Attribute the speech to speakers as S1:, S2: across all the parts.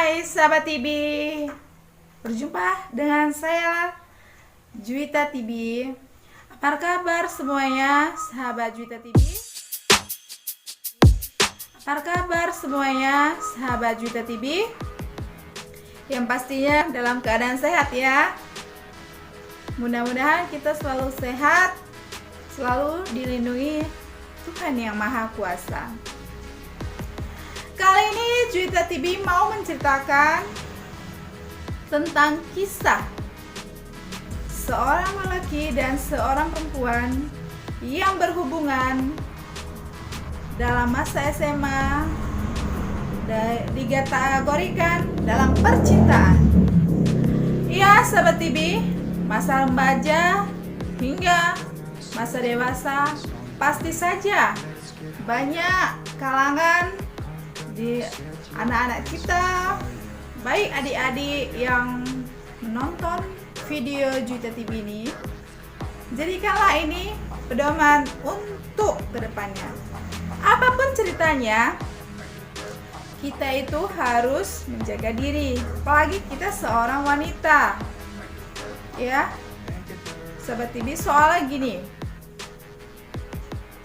S1: Hai sahabat TV, berjumpa dengan saya Juwita TV. Apa kabar semuanya sahabat Juwita TV? Apa kabar semuanya sahabat Juwita TV? Yang pastinya dalam keadaan sehat ya. Mudah-mudahan kita selalu sehat, selalu dilindungi Tuhan yang Maha Kuasa. Kali ini Juwita TV mau menceritakan tentang kisah seorang lelaki dan seorang perempuan yang berhubungan dalam masa SMA, dikategorikan dalam percintaan. Ya sahabat TV, masa remaja hingga masa dewasa pasti saja banyak kalangan di anak-anak kita, baik adik-adik yang menonton video Juwita TV ini, jadikanlah ini pedoman untuk kedepannya. Apapun ceritanya, kita itu harus menjaga diri, apalagi kita seorang wanita. Ya, sahabat TV, soalnya gini,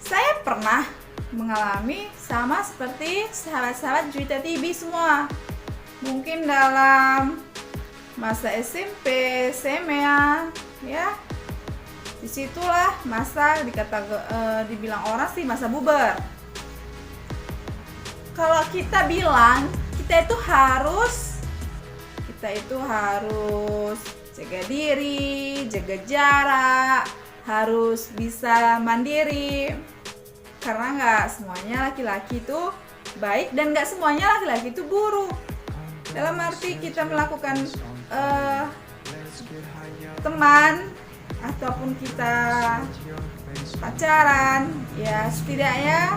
S1: saya pernah mengalami sama seperti sahabat-sahabat Juwita TV semua. Mungkin dalam masa SMP, SMA, ya. Disitulah masa dibilang orang sih masa bubar. Kalau kita bilang kita itu harus jaga diri, jaga jarak, harus bisa mandiri. Karena nggak semuanya laki-laki itu baik dan nggak semuanya laki-laki itu buruk. Dalam arti kita melakukan teman ataupun kita pacaran, ya setidaknya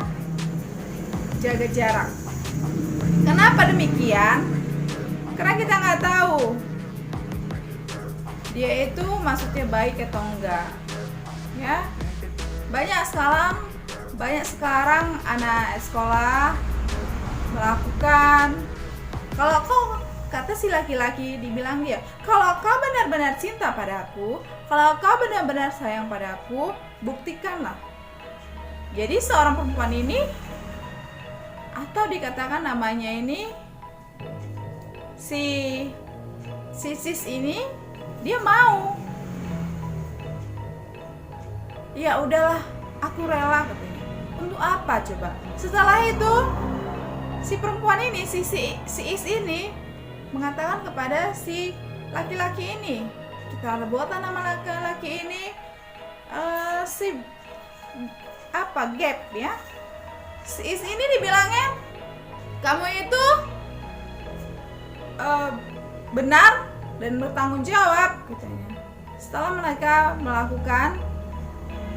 S1: jaga jarak. Kenapa demikian? Karena kita nggak tahu dia itu maksudnya baik atau enggak. Ya, banyak sekarang anak sekolah melakukan, kalau kau kata si laki-laki dibilang dia, kalau kau benar-benar cinta padaku, kalau kau benar-benar sayang padaku, buktikanlah. Jadi seorang perempuan ini, atau dikatakan namanya ini si sis ini, dia mau, ya udahlah, aku rela katanya. Untuk apa coba? Setelah itu si perempuan ini, si is ini mengatakan kepada si laki-laki ini, kita rebutan nama laki-laki ini gap ya. Si is ini dibilangnya, kamu itu benar dan bertanggung jawab katanya. Setelah mereka melakukan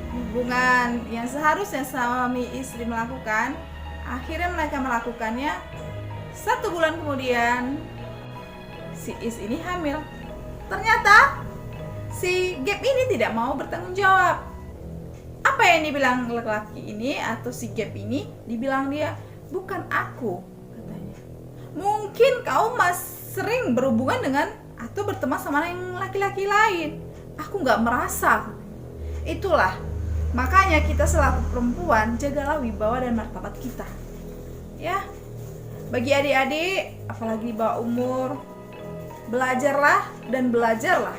S1: hubungan yang seharusnya suami istri melakukan, akhirnya mereka melakukannya. 1 bulan kemudian si is ini hamil. Ternyata si Gap ini tidak mau bertanggung jawab. Apa yang dibilang laki-laki ini atau si Gap ini, dibilang dia, bukan aku katanya. Mungkin kau sering berhubungan dengan atau berteman sama yang laki-laki lain. Aku nggak merasa. Itulah makanya kita selaku perempuan, jagalah wibawa dan martabat kita. Ya, bagi adik-adik, apalagi di bawah umur, belajarlah dan belajarlah.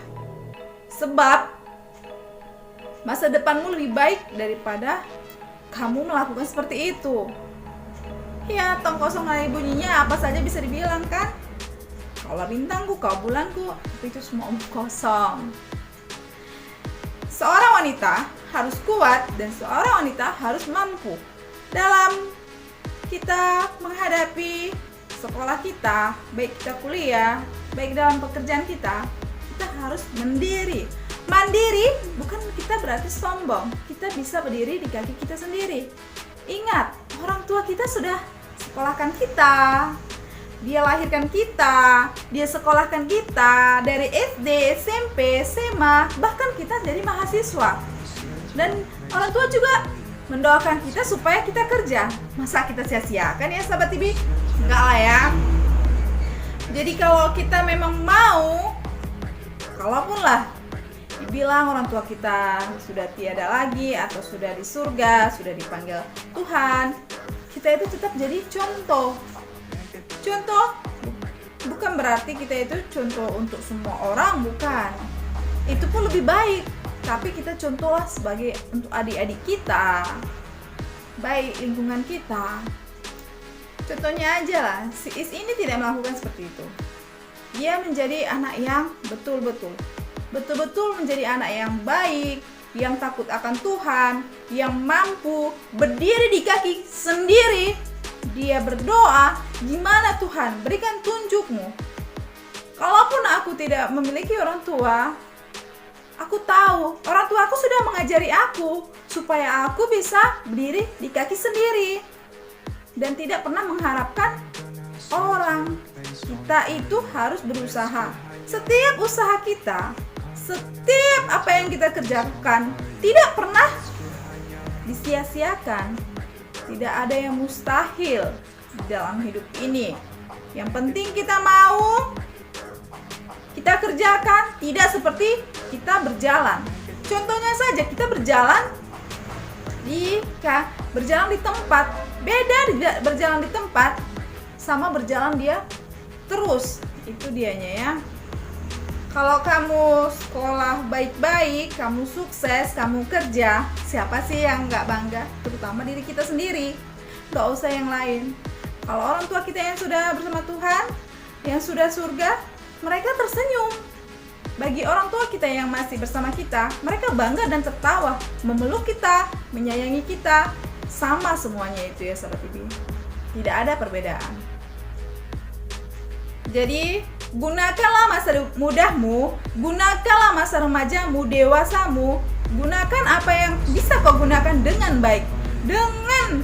S1: Sebab masa depanmu lebih baik daripada kamu melakukan seperti itu. Ya, tong kosong hari bunyinya, apa saja bisa dibilang kan? Kaulah bintangku, kau bulanku, tapi itu semua kosong. Seorang wanita harus kuat dan seorang wanita harus mampu dalam kita menghadapi sekolah kita, baik kita kuliah, baik dalam pekerjaan kita harus mandiri. Mandiri bukan kita berarti sombong, kita bisa berdiri di kaki kita sendiri. Ingat, orang tua kita sudah sekolahkan kita, dia lahirkan kita, dia sekolahkan kita dari SD, SMP, SMA, bahkan kita jadi mahasiswa. Dan orang tua juga mendoakan kita supaya kita kerja. Masa kita sia-siakan ya sahabat TV? Enggak lah ya. Jadi Jadi kalau kita memang mau, kalaupun lah dibilang orang tua kita sudah tiada lagi atau sudah di surga, sudah dipanggil Tuhan, kita itu tetap jadi contoh. Contoh bukan berarti kita itu contoh untuk semua orang, bukan. Itu pun lebih baik, tapi kita contohlah sebagai untuk adik-adik kita, baik lingkungan kita. Contohnya aja lah, si Is ini tidak melakukan seperti itu. Dia menjadi anak yang betul-betul menjadi anak yang baik, yang takut akan Tuhan, yang mampu berdiri di kaki sendiri. Dia berdoa, gimana Tuhan, berikan tunjukmu. Kalaupun aku tidak memiliki orang tua, aku tahu orang tua aku sudah mengajari aku supaya aku bisa berdiri di kaki sendiri dan tidak pernah mengharapkan orang. Kita itu harus berusaha. Setiap usaha kita, setiap apa yang kita kerjakan tidak pernah disia-siakan. Tidak ada yang mustahil di dalam hidup ini. Yang penting kita mau, kita kerjakan, tidak seperti kita berjalan. Contohnya saja, kita berjalan di tempat. Beda berjalan di tempat sama berjalan dia terus. Itu dianya ya. Kalau kamu sekolah baik-baik, kamu sukses, kamu kerja, siapa sih yang nggak bangga? Terutama diri kita sendiri, nggak usah yang lain. Kalau orang tua kita yang sudah bersama Tuhan, yang sudah surga, mereka tersenyum. Bagi orang tua kita yang masih bersama kita, mereka bangga dan tertawa, memeluk kita, menyayangi kita, sama semuanya itu ya sahabat ibu. Tidak ada perbedaan. Jadi gunakanlah masa mudahmu, gunakanlah masa remajamu, dewasamu, gunakan apa yang bisa kau gunakan dengan baik, dengan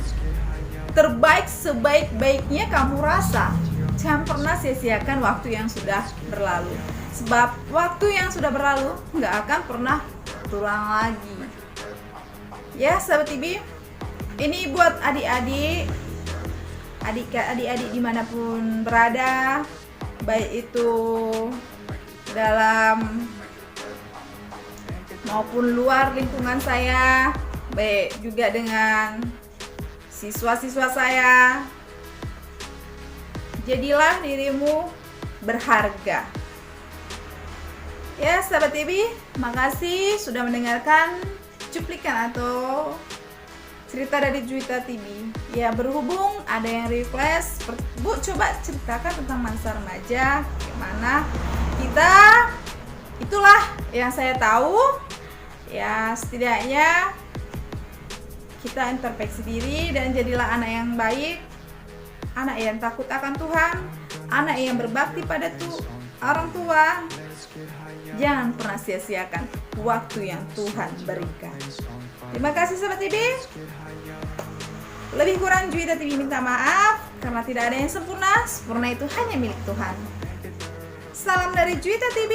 S1: terbaik sebaik-baiknya kamu rasa. Jangan pernah sia-siakan waktu yang sudah berlalu, sebab waktu yang sudah berlalu nggak akan pernah terulang lagi. Ya sahabat ibu, ini buat adik-adik dimanapun berada, baik itu dalam maupun luar lingkungan saya, baik juga dengan siswa-siswa saya. Jadilah dirimu berharga. Ya sahabat TV, makasih sudah mendengarkan cuplikan atau cerita dari Juwita TV. Ya, berhubung ada yang request, Bu coba ceritakan tentang masa remaja, gimana kita, itulah yang saya tahu. Ya, setidaknya kita introspeksi diri dan jadilah anak yang baik, anak yang takut akan Tuhan, anak yang berbakti pada orang tua. Jangan pernah sia-siakan waktu yang Tuhan berikan. Terima kasih sahabat TV. Lebih kurang Juwita TV minta maaf karena tidak ada yang sempurna. Sempurna itu hanya milik Tuhan. Salam dari Juwita TV.